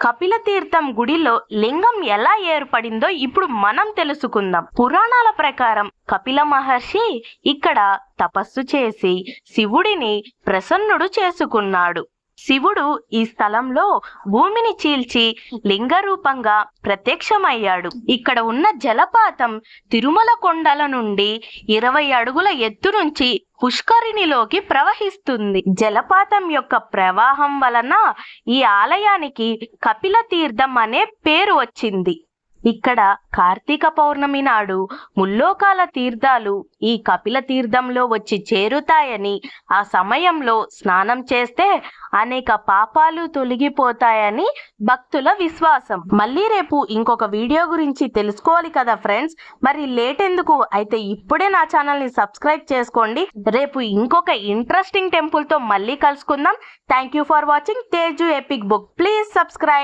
కపిల తీర్థం గుడిలో లింగం ఎలా ఏర్పడిందో ఇప్పుడు మనం తెలుసుకుందాం. పురాణాల ప్రకారం కపిల మహర్షి ఇక్కడ తపస్సు చేసి శివుడిని ప్రసన్నుడు చేసుకున్నాడు. శివుడు ఈ స్థలంలో భూమిని చీల్చి లింగ రూపంగా ప్రత్యక్షమయ్యాడు. ఇక్కడ ఉన్న జలపాతం తిరుమల కొండల నుండి 20 అడుగుల ఎత్తు నుంచి పుష్కరిణిలోకి ప్రవహిస్తుంది. జలపాతం యొక్క ప్రవాహం వలన ఈ ఆలయానికి కపిల తీర్థం అనే పేరు వచ్చింది. ఇక్కడ కార్తీక పౌర్ణమి నాడు ముల్లోకాల తీర్థాలు ఈ కపిల తీర్థంలో వచ్చి చేరుతాయని, ఆ సమయంలో స్నానం చేస్తే అనేక పాపాలు తొలగిపోతాయని భక్తుల విశ్వాసం. మళ్ళీ రేపు ఇంకొక వీడియో గురించి తెలుసుకోవాలి కదా ఫ్రెండ్స్, మరి లేట్ ఎందుకు? అయితే ఇప్పుడే నా ఛానల్ ని సబ్స్క్రైబ్ చేసుకోండి. రేపు ఇంకొక ఇంట్రెస్టింగ్ టెంపుల్ తో మళ్ళీ కలుసుకుందాం. Thank you for watching Teju epic book. Please subscribe.